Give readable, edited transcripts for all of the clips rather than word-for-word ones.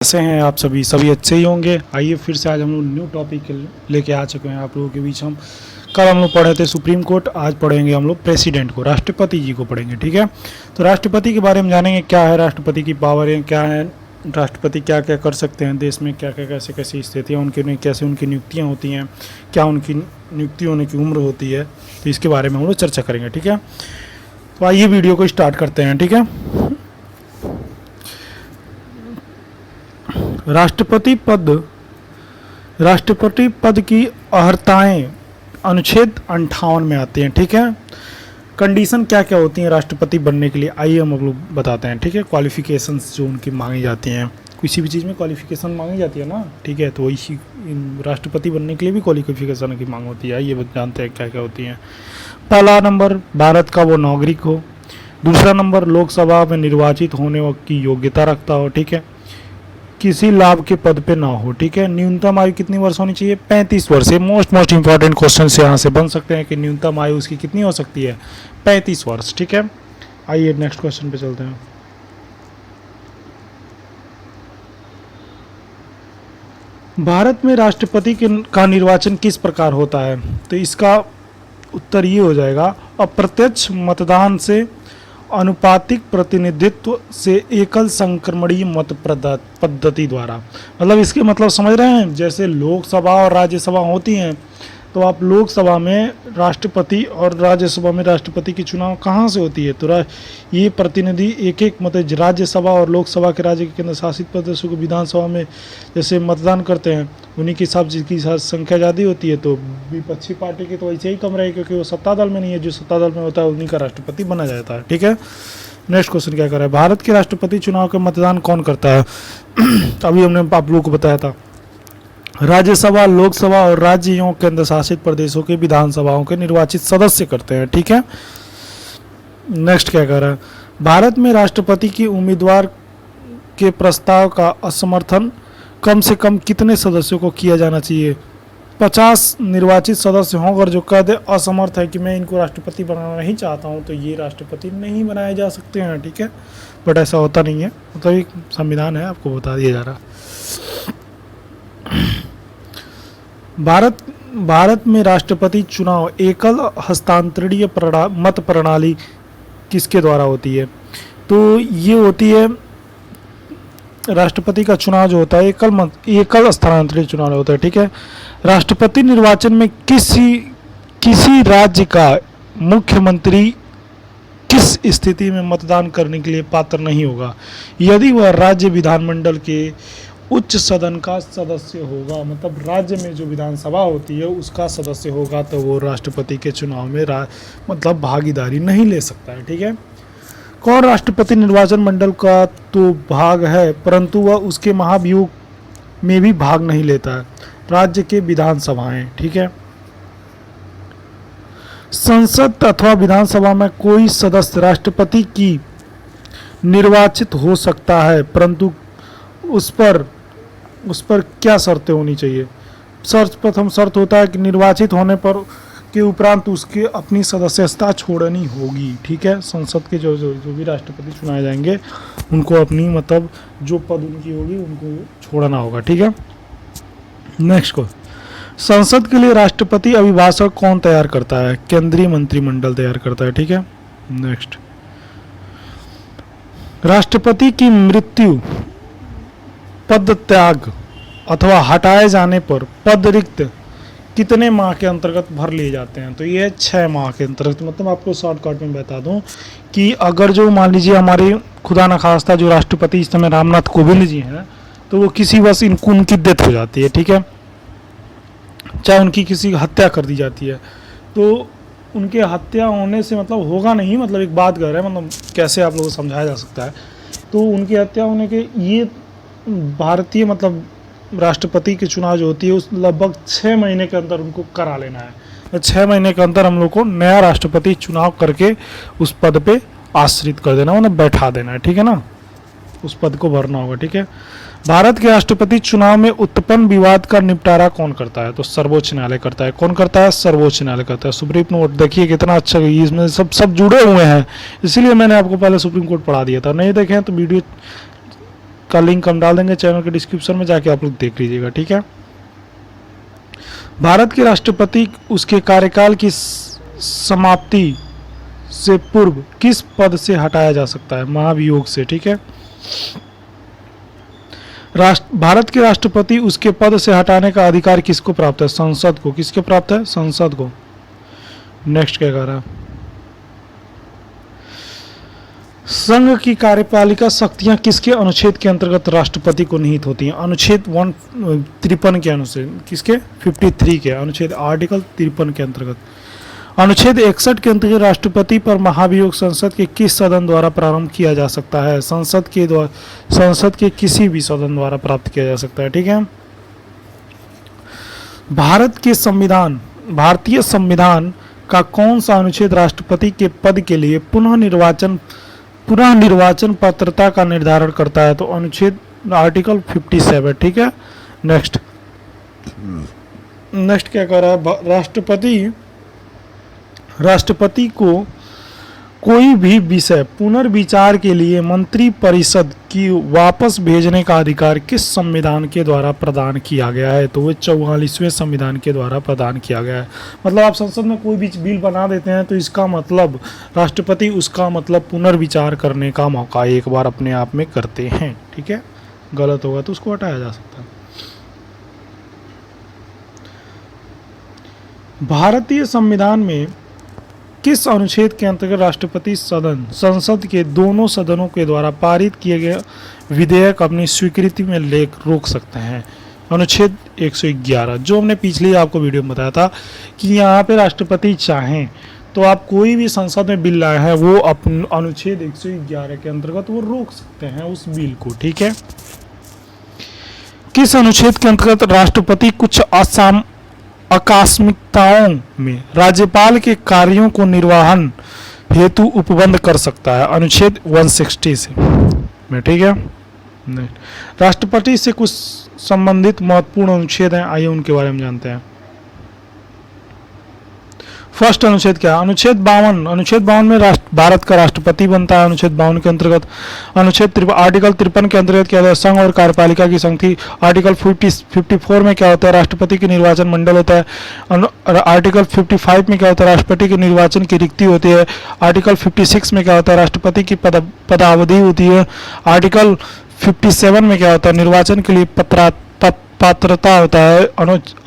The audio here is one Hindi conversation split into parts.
कैसे हैं आप सभी अच्छे ही होंगे। आइए फिर से आज हम लोग न्यू टॉपिक लेके आ चुके हैं आप लोगों के बीच। कल हम लोग पढ़े थे सुप्रीम कोर्ट, आज पढ़ेंगे हम लोग प्रेसिडेंट को, राष्ट्रपति जी को पढ़ेंगे। ठीक है, तो राष्ट्रपति के बारे में जानेंगे, क्या है राष्ट्रपति की पावरें, क्या है राष्ट्रपति क्या क्या कर सकते हैं देश में, क्या क्या कैसे कैसी स्थितियाँ उनकी, कैसे उनकी नियुक्तियाँ होती हैं, क्या उनकी नियुक्ति होने की उम्र होती है, तो इसके बारे में हम लोग चर्चा करेंगे। ठीक है, तो आइए वीडियो को स्टार्ट करते हैं। ठीक है, राष्ट्रपति पद की अर्हताएं अनुच्छेद 58 में आती हैं। ठीक है, कंडीशन क्या क्या होती हैं राष्ट्रपति बनने के लिए, आइए हम लोग बताते हैं। ठीक है, क्वालिफिकेशंस जो उनकी मांगी जाती हैं, किसी भी चीज़ में क्वालिफिकेशन मांगी जाती है ना। ठीक है, तो वही राष्ट्रपति बनने के लिए भी क्वालिफिकेशन की मांग होती है। आइए जानते हैं क्या क्या होती हैं। पहला नंबर, भारत का वो नागरिक हो। दूसरा नंबर, लोकसभा में निर्वाचित होने की योग्यता रखता हो। ठीक है, किसी लाभ के पद पे ना हो। ठीक है, न्यूनतम आयु कितनी वर्ष होनी चाहिए, 35 वर्ष। मोस्ट इंपॉर्टेंट क्वेश्चन से यहाँ से बन सकते हैं कि न्यूनतम आयु उसकी कितनी हो सकती है, 35 वर्ष। ठीक है, आइए नेक्स्ट क्वेश्चन पे चलते हैं। भारत में राष्ट्रपति का निर्वाचन किस प्रकार होता है, तो इसका उत्तर ये हो जाएगा, अप्रत्यक्ष मतदान से, अनुपातिक प्रतिनिधित्व से, एकल संक्रमणीय मत पद्धति द्वारा। मतलब इसके मतलब समझ रहे हैं, जैसे लोकसभा और राज्यसभा होती हैं, तो आप लोकसभा में राष्ट्रपति और राज्यसभा में राष्ट्रपति की चुनाव कहाँ से होती है, तो ये प्रतिनिधि एक एक मतलब राज्यसभा और लोकसभा के राज्य के केंद्र शासित प्रदेशों को विधानसभा में जैसे मतदान करते हैं, उन्हीं के हिसाब जिसकी संख्या ज़्यादा होती है, तो विपक्षी पार्टी की तो ऐसे ही कम रहे, क्योंकि वो सत्ता दल में नहीं है, जो सत्ता दल में होता है उन्हीं का राष्ट्रपति बना जाता है। ठीक है, नेक्स्ट क्वेश्चन क्या कर रहा है, भारत के राष्ट्रपति चुनाव का मतदान कौन करता है। अभी हमने आप लोगों को बताया था, राज्यसभा, लोकसभा और राज्य एवं केंद्र शासित प्रदेशों के विधानसभाओं के निर्वाचित सदस्य करते हैं। ठीक है, नेक्स्ट क्या कर रहा है, भारत में राष्ट्रपति की उम्मीदवार के प्रस्ताव का असमर्थन कम से कम कितने सदस्यों को किया जाना चाहिए। 50 निर्वाचित सदस्य हों, अगर जो कह दे असमर्थ है कि मैं इनको राष्ट्रपति बनाना नहीं चाहता हूं, तो ये राष्ट्रपति नहीं बनाए जा सकते हैं। ठीक है, बट ऐसा होता नहीं है, मतलब एक संविधान है, आपको बता दिया जा रहा है। भारत में राष्ट्रपति चुनाव एकल हस्तांतरणीय मत प्रणाली किसके द्वारा होती है, तो ये होती है, राष्ट्रपति का चुनाव जो होता है एकल हस्तांतरणीय चुनाव होता है। ठीक है, राष्ट्रपति निर्वाचन में किसी राज्य का मुख्यमंत्री किस स्थिति में मतदान करने के लिए पात्र नहीं होगा, यदि वह राज्य विधानमंडल के उच्च सदन का सदस्य होगा। मतलब राज्य में जो विधानसभा होती है उसका सदस्य होगा, तो वो राष्ट्रपति के चुनाव में मतलब भागीदारी नहीं ले सकता है। ठीक है, कौन राष्ट्रपति निर्वाचन मंडल का तो भाग है, परंतु वह उसके महाभियोग में भी भाग नहीं लेता है, राज्य के विधानसभाएं। ठीक है, संसद अथवा विधानसभा में कोई सदस्य राष्ट्रपति की निर्वाचित हो सकता है, परंतु उस पर क्या शर्तें होनी चाहिए। प्रथम शर्त होता है कि निर्वाचित होने पर के उपरांत उसके अपनी सदस्यता छोड़नी होगी। ठीक है, संसद के जो भी राष्ट्रपति चुनाए जाएंगे उनको अपनी मतलब जो पद उनकी होगी उनको छोड़ना होगा। ठीक है, नेक्स्ट को, संसद के लिए राष्ट्रपति अभिभाषण कौन तैयार करता है, केंद्रीय मंत्रिमंडल तैयार करता है। ठीक है, नेक्स्ट, राष्ट्रपति की मृत्यु, पद त्याग अथवा हटाए जाने पर पद रिक्त कितने माह के अंतर्गत भर लिए जाते हैं, तो ये 6 माह के अंतर्गत। मतलब आपको शॉर्टकट में बता दूं कि अगर जो मान लीजिए हमारे खुदा न खास्ता जो राष्ट्रपति इस समय रामनाथ कोविंद जी हैं, तो वो किसी वजह उनकी डेथ हो जाती है। ठीक है, चाहे उनकी किसी हत्या कर दी जाती है, तो उनके हत्या होने से मतलब होगा नहीं, मतलब एक बात कर रहे हैं, मतलब कैसे आप लोगों को समझाया जा सकता है, तो उनकी हत्या होने के ये भारतीय मतलब राष्ट्रपति की चुनाव जो होती है उस लगभग 6 महीने के अंदर उनको करा लेना है। तो 6 महीने के अंदर हम लोग को नया राष्ट्रपति चुनाव करके उस पद पे आश्रित कर देना, उन्हें बैठा देना है। ठीक है ना, उस पद को भरना होगा। ठीक है, भारत के राष्ट्रपति चुनाव में उत्पन्न विवाद का निपटारा कौन करता है, तो सर्वोच्च न्यायालय करता है। कौन करता है, सर्वोच्च न्यायालय करता है। सुप्रीम कोर्ट देखिए कितना अच्छा, इसमें सब जुड़े हुए हैं, इसीलिए मैंने आपको पहले सुप्रीम कोर्ट पढ़ा दिया था। नहीं देखें तो वीडियो का लिंक हम डाल देंगे चैनल के डिस्क्रिप्शन में, जाके आप लोग देख लीजिएगा, ठीक है। भारत के राष्ट्रपति उसके कार्यकाल की समाप्ति से पूर्व किस पद से हटाया जा सकता है? महाभियोग से, ठीक है। भारत के राष्ट्रपति उसके पद से हटाने का अधिकार किसको प्राप्त है? संसद को। किसके प्राप्त है? संसद को। नेक्स्ट क्या कह रहा है? संघ की कार्यपालिका शक्तियां किसके अनुच्छेद के अंतर्गत राष्ट्रपति को निहित होती हैं? अनुच्छेद 153 के अनुच्छेद, किसके? 53 के अनुच्छेद, आर्टिकल 53 के अंतर्गत। अनुच्छेद 61 के अंतर्गत राष्ट्रपति पर महाभियोग संसद के किस सदन द्वारा प्रारंभ किया जा सकता है? संसद के किसी भी सदन द्वारा प्राप्त किया जा सकता है, ठीक है। भारतीय संविधान का कौन सा अनुच्छेद राष्ट्रपति के पद के लिए पुनः निर्वाचन पात्रता का निर्धारण करता है? तो अनुच्छेद आर्टिकल 57, ठीक है। नेक्स्ट क्या कह रहा है? राष्ट्रपति को कोई भी विषय पुनर्विचार के लिए मंत्रिपरिषद की वापस भेजने का अधिकार किस संविधान के द्वारा प्रदान किया गया है? तो वो 44वें संविधान के द्वारा प्रदान किया गया है। मतलब आप संसद में कोई भी बिल बना देते हैं तो इसका मतलब राष्ट्रपति उसका मतलब पुनर्विचार करने का मौका एक बार अपने आप में करते हैं, ठीक है। गलत होगा तो उसको हटाया जा सकता है। भारतीय संविधान में किस अनुच्छेद के अंतर्गत राष्ट्रपति संसद के दोनों सदनों के द्वारा पारित किए गए विधेयक अपनी स्वीकृति में रोक सकते हैं? अनुच्छेद 111, जो हमने पिछले आपको वीडियो में बताया था कि यहाँ पे राष्ट्रपति चाहें तो आप कोई भी संसद में बिल लाए हैं वो अपन अनुच्छेद 111 के अंतर्गत वो रोक सकते हैं उस बिल को, ठीक है। किस अनुच्छेद के अंतर्गत राष्ट्रपति कुछ आकस्मिकताओं में राज्यपाल के कार्यों को निर्वहन हेतु उपबंध कर सकता है? अनुच्छेद 160 से में, ठीक है। राष्ट्रपति से कुछ संबंधित महत्वपूर्ण अनुच्छेद हैं, आइए उनके बारे में जानते हैं। फर्स्ट अनुच्छेद क्या है? अनुच्छेद 52 में भारत का राष्ट्रपति बनता है। अनुच्छेद 52 के अंतर्गत आर्टिकल 53 के अंतर्गत क्या होता है? संघ और कार्यपालिका की संगति। आर्टिकल 54 में क्या होता है? राष्ट्रपति के निर्वाचन मंडल होता है। आर्टिकल 55 में क्या होता है? राष्ट्रपति के निर्वाचन की रिक्ति होती है। आर्टिकल 56 में क्या होता है? राष्ट्रपति की पदावधि होती है। आर्टिकल 57 में क्या होता है? निर्वाचन के लिए पात्रता होता है।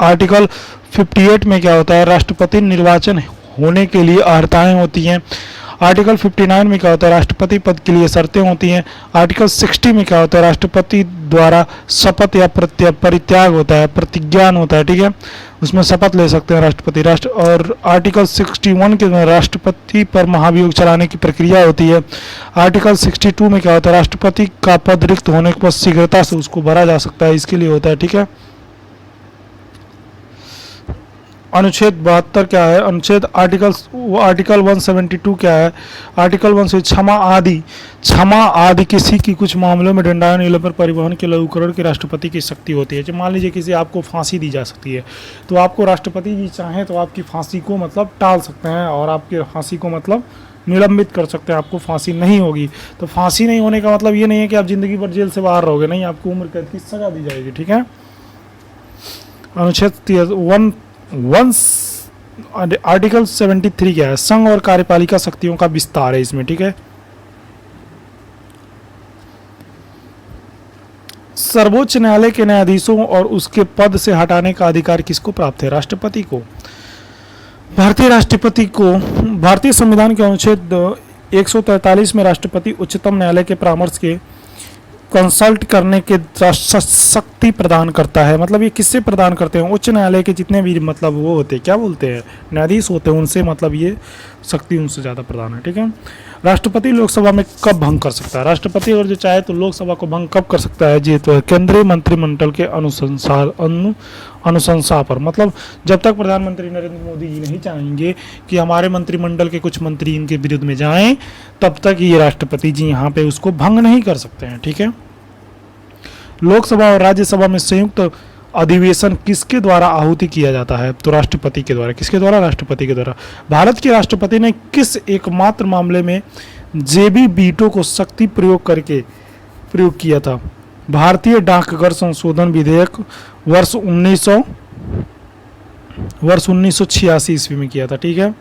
आर्टिकल 58 में क्या होता है? राष्ट्रपति निर्वाचन होने के लिए अर्हताएं होती हैं। आर्टिकल 59 में क्या होता है? राष्ट्रपति पद के लिए शर्तें होती हैं। आर्टिकल 60 में क्या होता है? राष्ट्रपति द्वारा शपथ या परित्याग होता है, प्रतिज्ञान होता है, ठीक है। उसमें शपथ ले सकते हैं राष्ट्रपति। और आर्टिकल 61 के राष्ट्रपति पर महाभियोग चलाने की प्रक्रिया होती है। आर्टिकल 62 में क्या होता है? राष्ट्रपति का पद रिक्त होने के बाद शीघ्रता से उसको भरा जा सकता है, इसके लिए होता है, ठीक है। अनुच्छेद 72 क्या है? आर्टिकल 172 क्या है? आर्टिकल 1 से क्षमा आदि किसी की कुछ मामलों में दंडायन निलंबन परिवहन के लघुकरण की राष्ट्रपति की शक्ति होती है। जब मान लीजिए किसी आपको फांसी दी जा सकती है तो आपको राष्ट्रपति जी चाहें तो आपकी फांसी को मतलब टाल सकते हैं और आपके फांसी को मतलब निलंबित कर सकते हैं, आपको फांसी नहीं होगी। तो फांसी नहीं होने का मतलब ये नहीं है कि आप जिंदगी भर जेल से बाहर रहोगे, नहीं, आपको उम्र कैद की सजा दी जाएगी, ठीक है। अनुच्छेद आर्टिकल 73 क्या है? संघ और कार्यपालिका शक्तियों का विस्तार है इसमें, ठीक है। सर्वोच्च न्यायालय के न्यायाधीशों और उसके पद से हटाने का अधिकार किसको प्राप्त है? राष्ट्रपति को। भारतीय संविधान के अनुच्छेद 143 में राष्ट्रपति उच्चतम न्यायालय के परामर्श के कंसल्ट करने के शक्ति प्रदान करता है। मतलब ये किससे प्रदान करते हैं? उच्च न्यायालय के जितने भी मतलब वो होते हैं, क्या बोलते हैं, न्यायाधीश होते हैं, उनसे मतलब ये शक्ति उनसे ज़्यादा प्रदान है, ठीक है। राष्ट्रपति लोकसभा में कब भंग कर सकता है? राष्ट्रपति अगर जो चाहे तो लोकसभा को भंग कब कर सकता है? जी, तो केंद्रीय मंत्रिमंडल के अनुशंसा पर। मतलब जब तक प्रधानमंत्री नरेंद्र मोदी जी नहीं चाहेंगे कि हमारे मंत्रिमंडल के कुछ मंत्री इनके विरुद्ध में जाएं, तब तक ये राष्ट्रपति जी यहाँ पे उसको भंग नहीं कर सकते हैं, ठीक है। लोकसभा और राज्यसभा में संयुक्त अधिवेशन किसके द्वारा आहुति किया जाता है? तो राष्ट्रपति के द्वारा। किसके द्वारा? राष्ट्रपति के द्वारा। भारत के राष्ट्रपति ने किस एकमात्र मामले में जेबी वीटो को शक्ति प्रयोग किया था? भारतीय डाकघर संशोधन विधेयक वर्ष 1986 ईस्वी में किया था। ठीक है।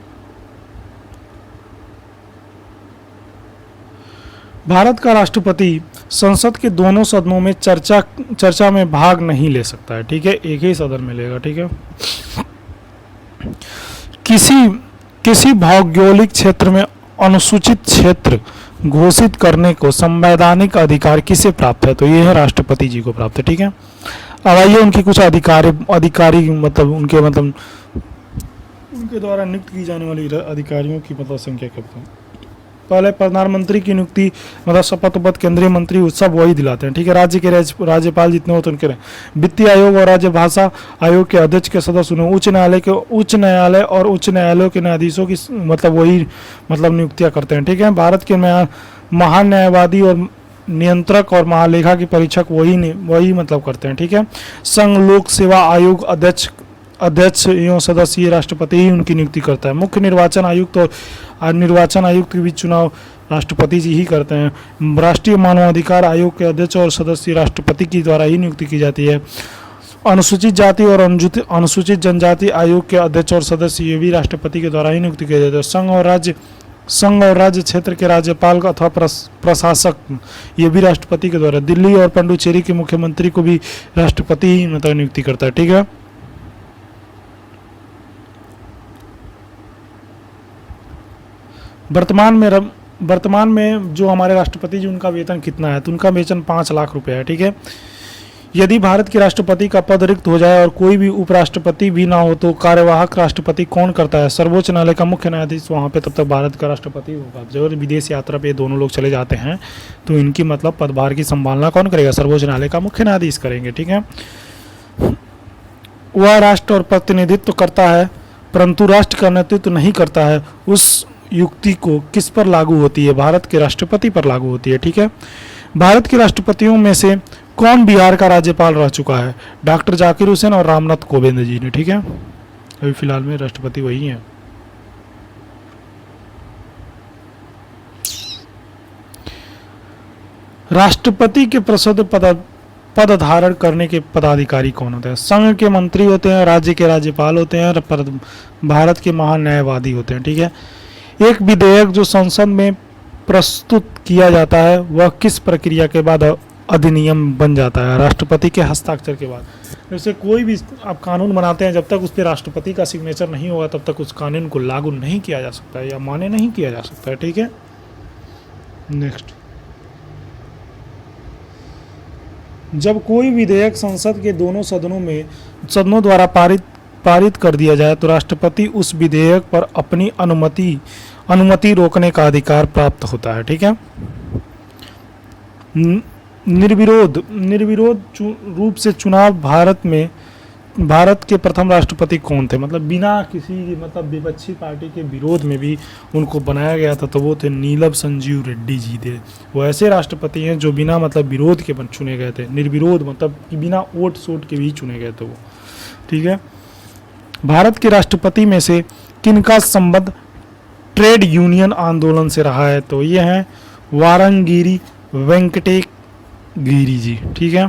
भारत का राष्ट्रपति संसद के दोनों सदनों में चर्चा में भाग नहीं ले सकता है। ठीक है, एक ही सदन में लेगा। ठीक है। किसी भौगोलिक क्षेत्र में अनुसूचित क्षेत्र घोषित करने को संवैधानिक अधिकार किसे प्राप्त है? तो ये है राष्ट्रपति जी को प्राप्त है। ठीक है। अब आइए उनकी कुछ अधिकारी मतलब उनके द्वारा नियुक्त की जाने वाली अधिकारियों की मतलब संख्या क्या है। पहले प्रधानमंत्री की नियुक्ति मतलब शपथ उपथ केंद्रीय मंत्री सब वही दिलाते हैं। ठीक है। राज्य के राज्यपाल जितने होते हैं उनके वित्तीय आयोग और राज्य भाषा आयोग के अध्यक्ष के सदस्य उन्हें उच्च न्यायालय और उच्च न्यायालयों के न्यायाधीशों की मतलब वही मतलब नियुक्तियां करते हैं। ठीक है। भारत के महान न्यायवादी और नियंत्रक और महालेखा के परीक्षक वही मतलब करते हैं। ठीक है। संघ लोक सेवा आयोग अध्यक्ष एवं सदस्य राष्ट्रपति ही उनकी नियुक्ति करता है। मुख्य निर्वाचन आयुक्त और निर्वाचन आयुक्त के बीच चुनाव राष्ट्रपति जी ही करते हैं। राष्ट्रीय मानवाधिकार आयोग के अध्यक्ष और सदस्य राष्ट्रपति की द्वारा ही नियुक्ति की जाती है। अनुसूचित जाति और अनुसूचित जनजाति आयोग के अध्यक्ष और सदस्य ये भी राष्ट्रपति के द्वारा ही नियुक्ति किए जाते हैं। संघ और राज्य क्षेत्र के राज्यपाल अथवा प्रशासक ये भी राष्ट्रपति के द्वारा। दिल्ली और पुडुचेरी के मुख्यमंत्री को भी राष्ट्रपति ही मतलब नियुक्ति करता है। ठीक है। वर्तमान में जो हमारे राष्ट्रपति जी उनका वेतन कितना है? तो उनका वेतन 5 लाख रुपए है। ठीक है। यदि भारत के राष्ट्रपति का पद रिक्त हो जाए और कोई भी उपराष्ट्रपति भी ना हो तो कार्यवाहक राष्ट्रपति कौन करता है? सर्वोच्च न्यायालय का मुख्य न्यायाधीश वहाँ पे तब तक भारत का राष्ट्रपति होगा। जब विदेश यात्रा पे दोनों लोग चले जाते हैं तो इनकी मतलब पदभार की संभालना कौन करेगा? सर्वोच्च न्यायालय का मुख्य न्यायाधीश करेंगे। ठीक है। वह राष्ट्र और प्रतिनिधित्व करता है परंतु राष्ट्र का नेतृत्व नहीं करता है। उस युक्ति को किस पर लागू होती है? भारत के राष्ट्रपति पर लागू होती है। ठीक है। भारत के राष्ट्रपतियों में से कौन बिहार का राज्यपाल रह चुका है? डॉक्टर जाकिर हुसैन और रामनाथ कोविंद जी ने। ठीक है। अभी फिलहाल में राष्ट्रपति वही हैं। राष्ट्रपति के प्रसिद्ध पद धारण करने के पदाधिकारी कौन होते हैं? संघ के मंत्री होते हैं, राज्य के राज्यपाल होते हैं और भारत के महान न्यायवादी होते हैं। ठीक है। एक विधेयक जो संसद में प्रस्तुत किया जाता है वह किस प्रक्रिया के बाद अधिनियम बन जाता है? राष्ट्रपति के हस्ताक्षर के बाद। जैसे कोई भी आप कानून बनाते हैं जब तक उस पर राष्ट्रपति का सिग्नेचर नहीं होगा तब तक उस कानून को लागू नहीं किया जा सकता है या मान्य नहीं किया जा सकता है। ठीक है। नेक्स्ट, जब कोई विधेयक संसद के दोनों सदनों द्वारा पारित कर दिया जाए तो राष्ट्रपति उस विधेयक पर अपनी अनुमति रोकने का अधिकार प्राप्त होता है। ठीक है। निर्विरोध रूप से चुनाव भारत के प्रथम राष्ट्रपति कौन थे? मतलब बिना किसी मतलब विपक्षी पार्टी के विरोध में भी उनको बनाया गया था तो वो थे नीलम संजीव रेड्डी जी थे। वो ऐसे राष्ट्रपति हैं जो बिना मतलब विरोध के चुने गए थे। निर्विरोध मतलब कि बिना वोट सोट के भी चुने गए थे वो। ठीक है। भारत के राष्ट्रपति में से किनका संबंध ट्रेड यूनियन आंदोलन से रहा है? तो ये हैं वारंगिरी वेंकटेगिरी जी। ठीक है।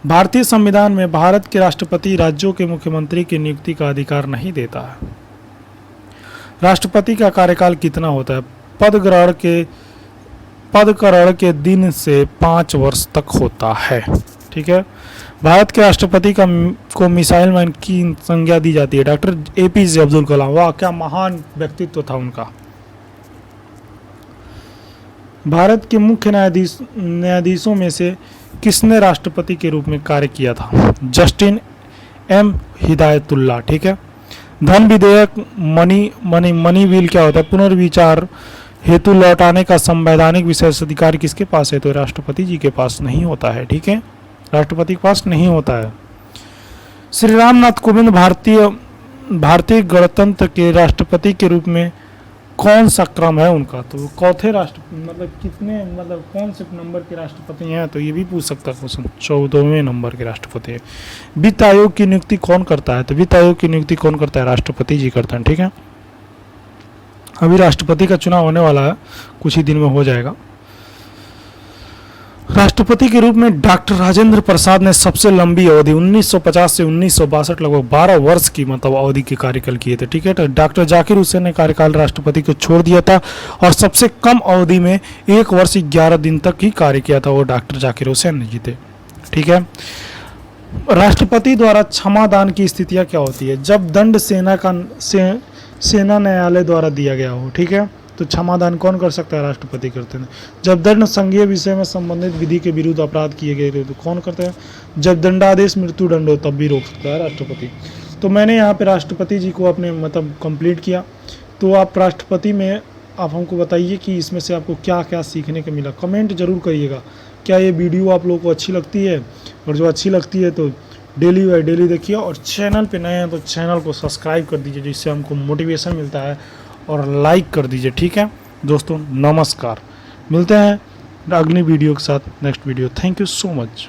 भारतीय संविधान में भारत के राष्ट्रपति राज्यों के मुख्यमंत्री की नियुक्ति का अधिकार नहीं देता है। राष्ट्रपति का कार्यकाल कितना होता है? पद ग्रहण के दिन से 5 वर्ष तक होता है। ठीक है। भारत के राष्ट्रपति को मिसाइल मैन की संज्ञा दी जाती है। Doctor APJ Abdul Kalam. वाह, क्या महान व्यक्तित्व था उनका। भारत के मुख्य न्यायाधीशों में से किसने राष्ट्रपति के रूप में कार्य किया था? Justin M Hidayatullah. ठीक है। धन विधेयक मनी बिल क्या होता है? पुनर्विचार हेतु लौटाने का संवैधानिक विशेषाधिकार किसके पास है? तो राष्ट्रपति जी के पास नहीं होता है। ठीक है। राष्ट्रपति के पास नहीं होता है। श्री रामनाथ कोविंद भारतीय गणतंत्र के राष्ट्रपति के रूप में कौन सा क्रम है उनका? तो चौथे कौन से नंबर के राष्ट्रपति हैं? तो ये भी पूछ सकता है क्वेश्चन। 14वें नंबर के राष्ट्रपति है। वित्त आयोग की नियुक्ति कौन करता है? तो वित्त आयोग की नियुक्ति कौन करता है? राष्ट्रपति जी करते हैं। ठीक है। अभी राष्ट्रपति का चुनाव होने वाला है, कुछ ही दिन में हो जाएगा। राष्ट्रपति के रूप में डॉक्टर राजेंद्र प्रसाद ने सबसे लंबी अवधि 1950 से 1962 लगभग 12 वर्ष की मतलब अवधि के कार्यकाल किए थे। ठीक है, तो डॉक्टर जाकिर हुसैन ने कार्यकाल राष्ट्रपति को छोड़ दिया था और सबसे कम अवधि में 1 वर्ष 11 दिन तक ही कार्य किया था, वो डॉक्टर जाकिर हुसैन ने जीते। ठीक है, राष्ट्रपति द्वारा क्षमादान की स्थितियां क्या होती है? जब दंड सेना न्यायालय द्वारा दिया गया हो। ठीक है, तो क्षमादान कौन कर सकता है? राष्ट्रपति करते हैं। जब दंड संघीय विषय में संबंधित विधि के विरुद्ध अपराध किए गए तो कौन करते हैं? जब दंडादेश मृत्यु दंड हो तब भी रोक सकता है राष्ट्रपति। तो मैंने यहाँ पे राष्ट्रपति जी को अपने मतलब कंप्लीट किया। तो आप राष्ट्रपति में आप हमको बताइए कि इसमें से आपको क्या क्या सीखने को मिला। कमेंट जरूर करिएगा। क्या ये वीडियो आप लोगों को अच्छी लगती है? और जो अच्छी लगती है तो डेली बाय डेली देखिए, और चैनल पे नए हैं तो चैनल को सब्सक्राइब कर दीजिए, जिससे हमको मोटिवेशन मिलता है, और लाइक कर दीजिए। ठीक है दोस्तों, नमस्कार। मिलते हैं अगली वीडियो के साथ, next video. Thank you so much.